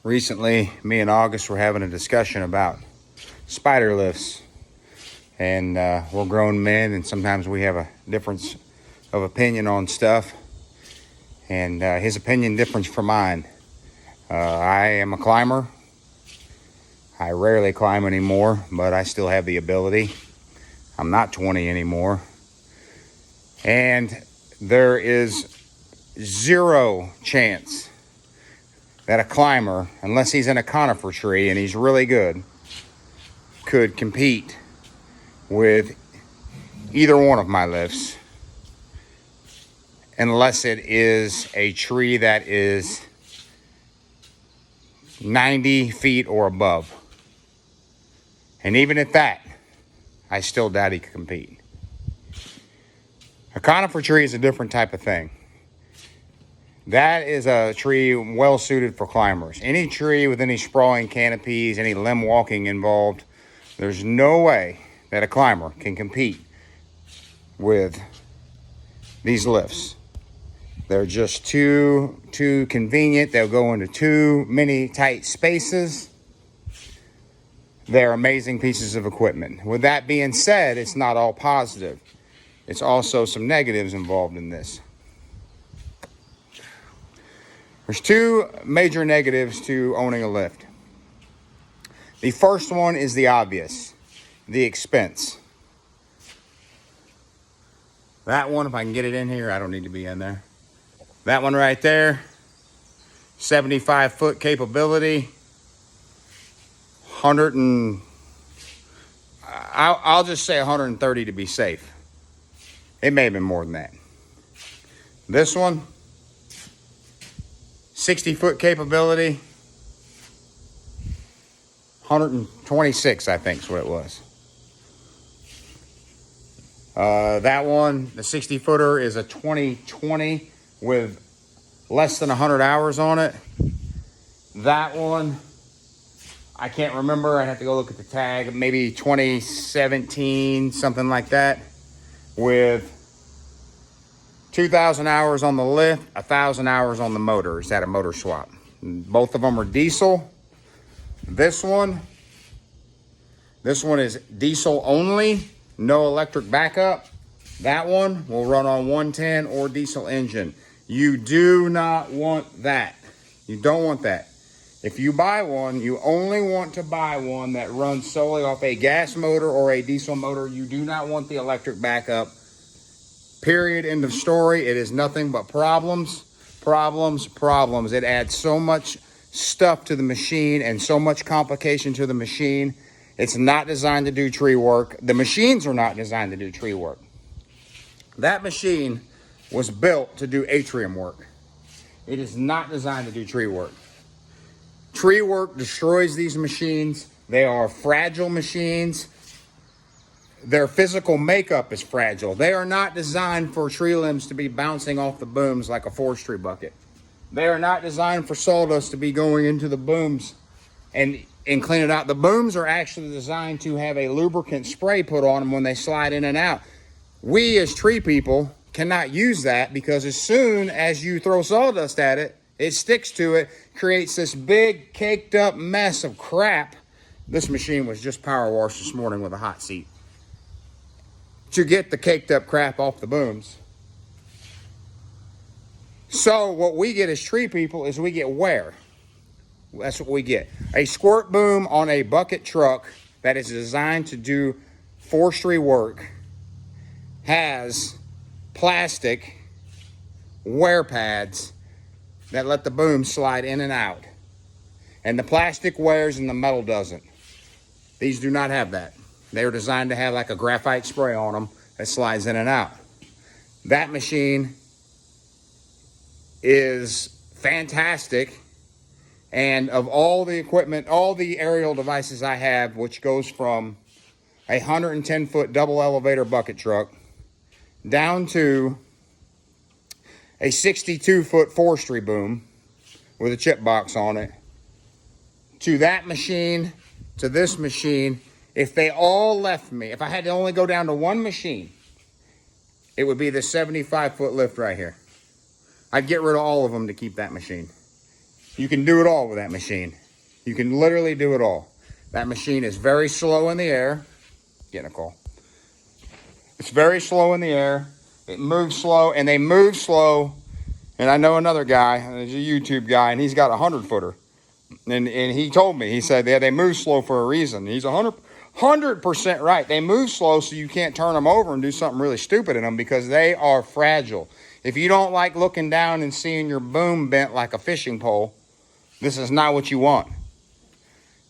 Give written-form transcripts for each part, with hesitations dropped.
Recently, me and August were having a discussion about spider lifts, and we're grown men, and sometimes we have a difference of opinion on stuff, and his opinion differs from mine. I am a climber. I rarely climb anymore, but I still have the ability. I'm not 20 anymore, and there is zero chance that a climber, unless he's in a conifer tree and he's really good, could compete with either one of my lifts, unless it is a tree that is 90 feet or above. And even at that, I still doubt he could compete. A conifer tree is a different type of thing. That is a tree well suited for climbers. Any tree with any sprawling canopies, any limb walking involved, there's no way that a climber can compete with these lifts. They're just too convenient. They'll go into too many tight spaces. They're amazing pieces of equipment. With that being said, it's not all positive. It's also some negatives involved in this. There's two major negatives to owning a lift. The first one is the obvious, the expense. That one, if I can get it in here, I don't need to be in there. That one right there, 75-foot capability, I'll just say 130 to be safe. It may have been more than that. This one, 60-foot capability, 126, I think is what it was. That one, the 60-footer, is a 2020 with less than 100 hours on it. That one, I can't remember. I'd have to go look at the tag. Maybe 2017, something like that, with 2,000 hours on the lift, 1,000 hours on the motor. Is that a motor swap? Both of them are diesel. This one is diesel only, no electric backup. That one will run on 110 or diesel engine. You do not want that. You don't want that. If you buy one, you only want to buy one that runs solely off a gas motor or a diesel motor. You do not want the electric backup. Period. End of story. It is nothing but problems, problems, problems. It adds so much stuff to the machine and so much complication to the machine. It's not designed to do tree work. The machines are not designed to do tree work. That machine was built to do atrium work. It is not designed to do tree work. Tree work destroys these machines. They are fragile machines. Their physical makeup is fragile. They are not designed for tree limbs to be bouncing off the booms like a forestry bucket. They are not designed for sawdust to be going into the booms and clean it out. The booms are actually designed to have a lubricant spray put on them when they slide in and out. We as tree people cannot use that because as soon as you throw sawdust at it, it sticks to it, creates this big caked up mess of crap. This machine was just power washed this morning with a hot seat to get the caked up crap off the booms. So what we get as tree people is we get wear. That's what we get. A squirt boom on a bucket truck that is designed to do forestry work has plastic wear pads that let the boom slide in and out. And the plastic wears and the metal doesn't. These do not have that. They are designed to have like a graphite spray on them that slides in and out. That machine is fantastic. And of all the equipment, all the aerial devices I have, which goes from a 110-foot double elevator bucket truck down to a 62-foot forestry boom with a chip box on it, to that machine, to this machine, if they all left me, if I had to only go down to one machine, it would be the 75-foot lift right here. I'd get rid of all of them to keep that machine. You can do it all with that machine. You can literally do it all. That machine is very slow in the air. Getting a call. It's very slow in the air. It moves slow, and they move slow. And I know another guy, he's a YouTube guy, and he's got a 100-footer. And he told me, he said, they move slow for a reason. He's 100% right. They move slow so you can't turn them over and do something really stupid in them because they are fragile. If you don't like looking down and seeing your boom bent like a fishing pole, this is not what you want.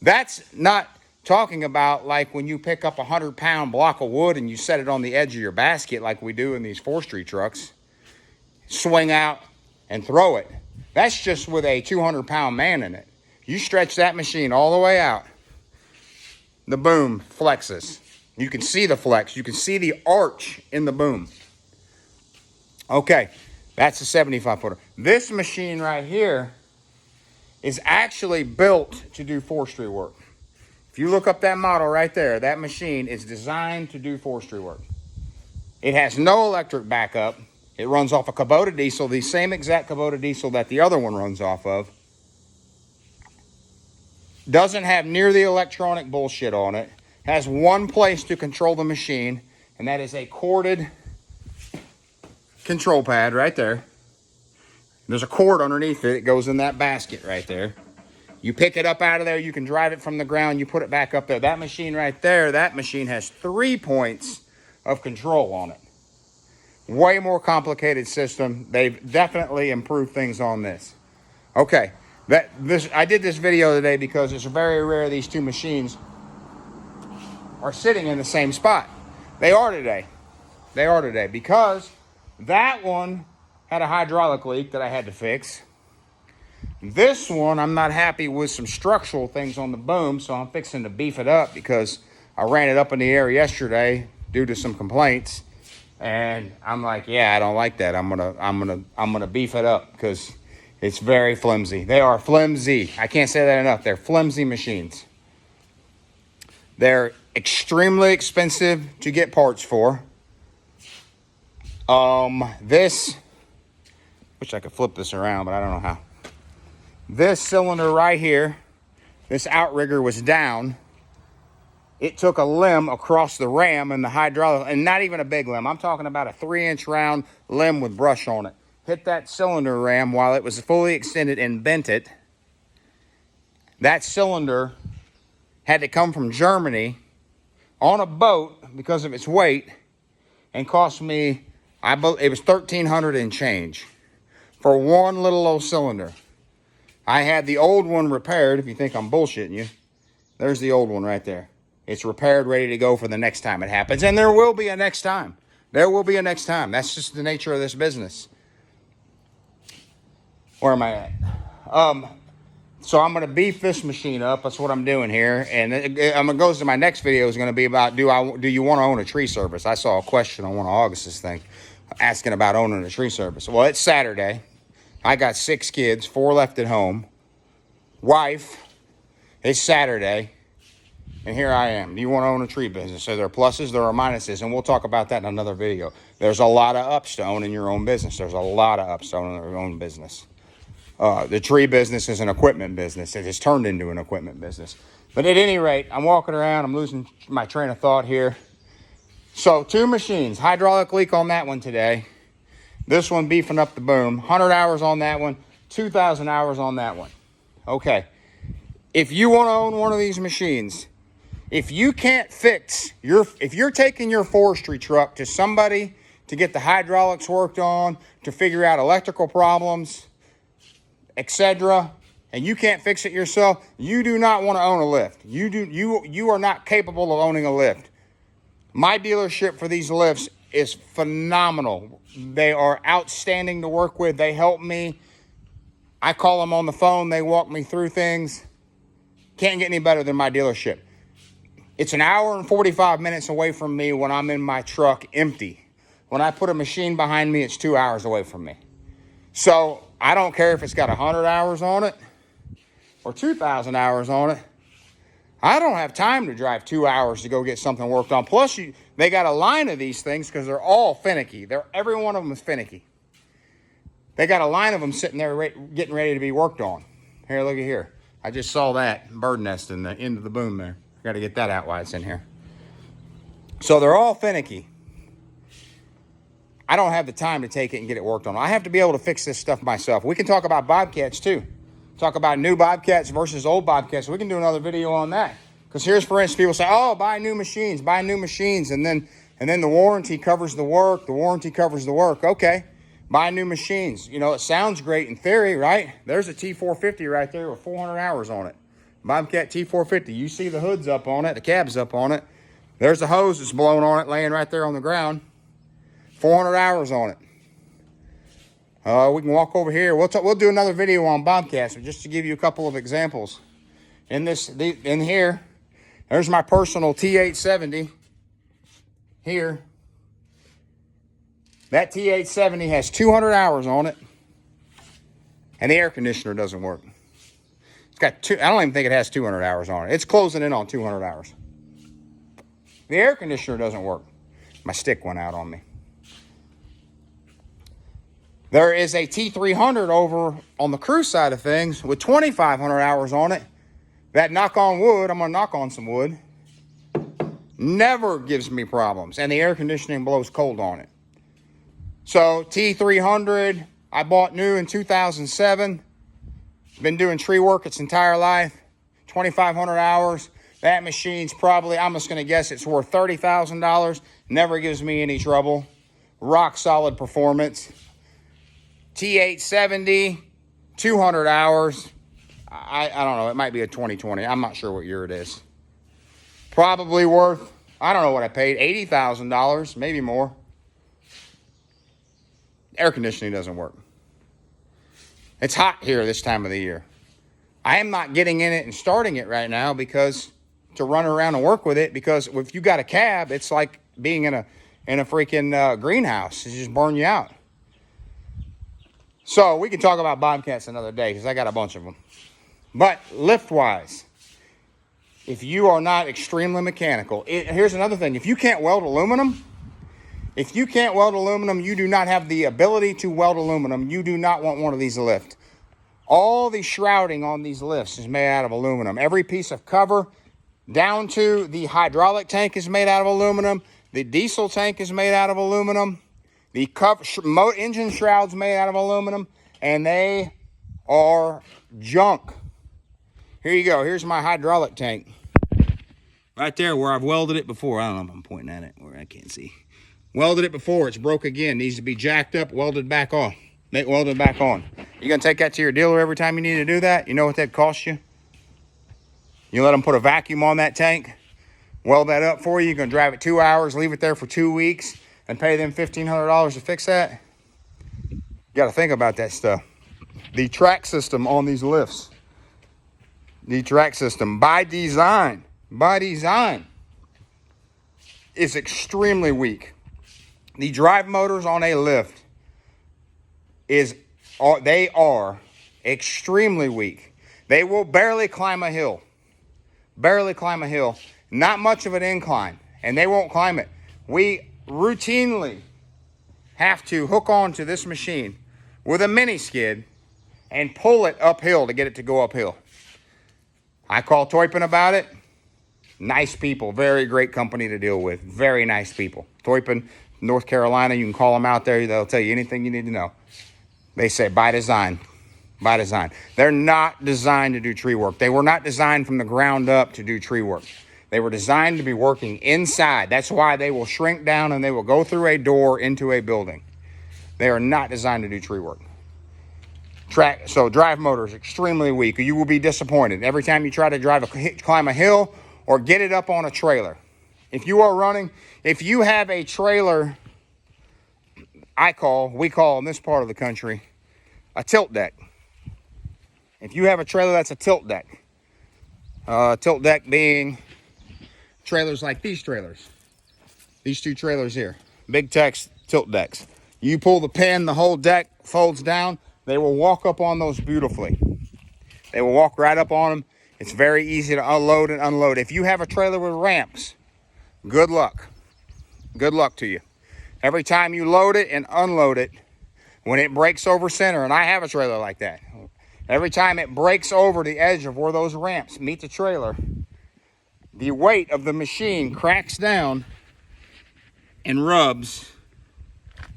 That's not talking about like when you pick up a 100-pound block of wood and you set it on the edge of your basket like we do in these forestry trucks. Swing out and throw it. That's just with a 200-pound man in it. You stretch that machine all the way out, the boom flexes. You can see the flex. You can see the arch in the boom. Okay, that's a 75-footer. This machine right here is actually built to do forestry work. If you look up that model right there, that machine is designed to do forestry work. It has no electric backup. It runs off a Kubota diesel, the same exact Kubota diesel that the other one runs off of. Doesn't have near the electronic bullshit on it. Has one place to control the machine, and that is a corded control pad right there. There's a cord underneath it. It goes in that basket right there. You pick it up out of there. You can drive it from the ground. You put it back up there. That machine right there, that machine has 3 points of control on it. Way more complicated system. They've definitely improved things on this. Okay, I did this video today because it's very rare these two machines are sitting in the same spot. They are today. They are today because that one had a hydraulic leak that I had to fix. This one, I'm not happy with some structural things on the boom, so I'm fixing to beef it up because I ran it up in the air yesterday due to some complaints. And I'm like, yeah, I don't like that. I'm gonna beef it up because it's very flimsy. They are flimsy. I can't say that enough. They're flimsy machines. They're extremely expensive to get parts for. Wish I could flip this around, but I don't know how. This cylinder right here, this outrigger was down. It took a limb across the ram and the hydraulic, and not even a big limb. I'm talking about a 3-inch round limb with brush on it. Hit that cylinder ram while it was fully extended and bent it. That cylinder had to come from Germany on a boat because of its weight and cost me, it was $1,300 and change for one little old cylinder. I had the old one repaired. If you think I'm bullshitting you, there's the old one right there. It's repaired, ready to go for the next time it happens. And there will be a next time. There will be a next time. That's just the nature of this business. Where am I at? So I'm going to beef this machine up. That's what I'm doing here. And I'm going to go to my next video is going to be about, do you want to own a tree service? I saw a question on one of August's thing asking about owning a tree service. Well, it's Saturday. I got 6 kids, 4 left at home. Wife, it's Saturday. And here I am. Do you want to own a tree business? So there are pluses, there are minuses, and we'll talk about that in another video. There's a lot of ups to owning your own business. There's a lot of ups to owning your own business. The tree business is an equipment business. It has turned into an equipment business. But at any rate, I'm walking around. I'm losing my train of thought here. So 2 machines. Hydraulic leak on that one today. This one beefing up the boom. 100 hours on that one. 2,000 hours on that one. Okay. If you want to own one of these machines, if you can't fix if you're taking your forestry truck to somebody to get the hydraulics worked on, to figure out electrical problems, etc., and you can't fix it yourself, you do not want to own a lift. You are not capable of owning a lift. My dealership for these lifts is phenomenal. They are outstanding to work with. They help me. I call them on the phone. They walk me through things. Can't get any better than my dealership. It's an hour and 45 minutes away from me when I'm in my truck empty. When I put a machine behind me, it's 2 hours away from me. So I don't care if it's got 100 hours on it or 2,000 hours on it. I don't have time to drive 2 hours to go get something worked on. Plus, they got a line of these things because they're all finicky. Every one of them is finicky. They got a line of them sitting there getting ready to be worked on. Here, look at here. I just saw that bird nest in the end of the boom there. Got to get that out while it's in here. So they're all finicky. I don't have the time to take it and get it worked on. I have to be able to fix this stuff myself. We can talk about Bobcats too. Talk about new Bobcats versus old Bobcats. We can do another video on that. Because here's, for instance, people say, oh, buy new machines, and then the warranty covers the work. The warranty covers the work. Okay, buy new machines. You know, it sounds great in theory, right? There's a T450 right there with 400 hours on it. Bobcat T450. You see the hood's up on it, the cab's up on it. There's the hose that's blown on it, laying right there on the ground. 400 hours on it. We can walk over here. We'll do another video on Bobcats, just to give you a couple of examples. In here, there's my personal T870. Here, that T870 has 200 hours on it, and the air conditioner doesn't work. It's got I don't even think it has 200 hours on it. It's closing in on 200 hours. The air conditioner doesn't work. My stick went out on me. There is a T300 over on the crew side of things with 2,500 hours on it. That, knock on wood, I'm going to knock on some wood, never gives me problems. And the air conditioning blows cold on it. So T300, I bought new in 2007. Been doing tree work its entire life. 2,500 hours. That machine's probably, I'm just going to guess it's worth $30,000. Never gives me any trouble. Rock solid performance. T870, 200 hours. I don't know. It might be a 2020. I'm not sure what year it is. Probably worth, I don't know what I paid, $80,000, maybe more. Air conditioning doesn't work. It's hot here this time of the year. I am not getting in it and starting it right now because to run around and work with it, because if you got a cab, it's like being in a freaking greenhouse. It just burn you out. So we can talk about Bobcats another day because I got a bunch of them. But lift-wise, if you are not extremely mechanical, here's another thing. If you can't weld aluminum, you do not have the ability to weld aluminum, you do not want one of these to lift. All the shrouding on these lifts is made out of aluminum. Every piece of cover, down to the hydraulic tank, is made out of aluminum. The diesel tank is made out of aluminum. The engine shroud's made out of aluminum, and they are junk. Here you go. Here's my hydraulic tank. Right there where I've welded it before. I don't know if I'm pointing at it where I can't see. Welded it before. It's broke again. Needs to be jacked up, welded back on. Welded back on. You're going to take that to your dealer every time you need to do that? You know what that costs you? You let them put a vacuum on that tank, weld that up for you. You're going to drive it 2 hours, leave it there for 2 weeks, and pay them $1,500 to fix that? You got to think about that stuff. The track system on these lifts. The track system, by design, is extremely weak. The drive motors on a lift they are extremely weak. They will barely climb a hill. Not much of an incline, and they won't climb it. We routinely have to hook onto this machine with a mini skid and pull it uphill to get it to go uphill. I call Toypin about it. Nice people, very great company to deal with. Very nice people. Toypin, North Carolina, you can call them out there. They'll tell you anything you need to know. They say by design. By design. They're not designed to do tree work. They were not designed from the ground up to do tree work. They were designed to be working inside. That's why they will shrink down and they will go through a door into a building. They are not designed to do tree work. So drive motor is extremely weak. You will be disappointed every time you try to climb a hill or get it up on a trailer. If you have a trailer, we call in this part of the country, a tilt deck. If you have a trailer, that's a tilt deck. Tilt deck being trailers like these trailers. These two trailers here. Big Tex tilt decks. You pull the pin, the whole deck folds down. They will walk up on those beautifully. They will walk right up on them. It's very easy to unload and unload. If you have a trailer with ramps, good luck. Good luck to you. Every time you load it and unload it, when it breaks over center, and I have a trailer like that. Every time it breaks over the edge of where those ramps meet the trailer, the weight of the machine cracks down and rubs.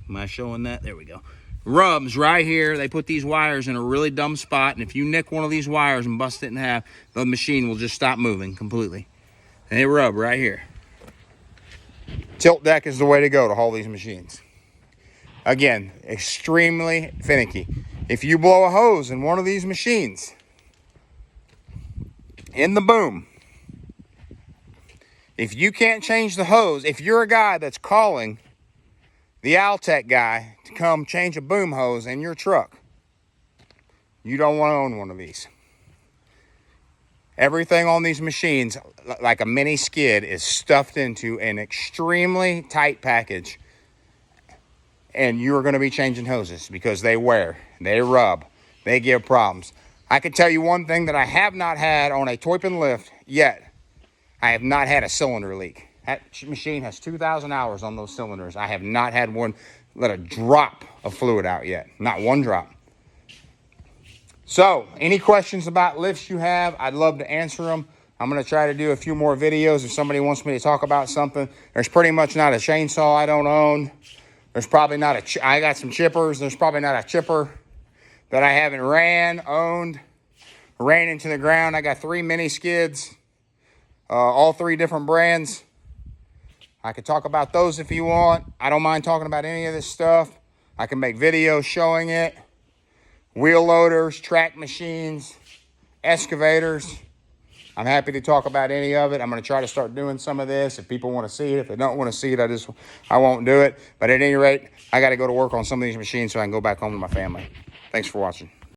Am I showing that? There we go. Rubs right here. They put these wires in a really dumb spot, and if you nick one of these wires and bust it in half, the machine will just stop moving completely. And they rub right here. Tilt deck is the way to go to haul these machines. Again, extremely finicky. If you blow a hose in one of these machines, in the boom, if you can't change the hose, if you're a guy that's calling the Altec guy to come change a boom hose in your truck, you don't want to own one of these. Everything on these machines, like a mini skid, is stuffed into an extremely tight package. And you're going to be changing hoses because they wear, they rub, they give problems. I can tell you one thing that I have not had on a Toypin lift yet. I have not had a cylinder leak. That machine has 2,000 hours on those cylinders. I have not had one let a drop of fluid out yet. Not one drop. So, any questions about lifts you have, I'd love to answer them. I'm going to try to do a few more videos if somebody wants me to talk about something. There's pretty much not a chainsaw I don't own. There's probably not I got some chippers. There's probably not a chipper that I haven't owned, ran into the ground. I got 3 mini skids, all 3 different brands. I could talk about those if you want. I don't mind talking about any of this stuff. I can make videos showing it. Wheel loaders, track machines, excavators. I'm happy to talk about any of it. I'm going to try to start doing some of this. If people want to see it, if they don't want to see it, I won't do it. But at any rate, I got to go to work on some of these machines so I can go back home to my family. Thanks for watching.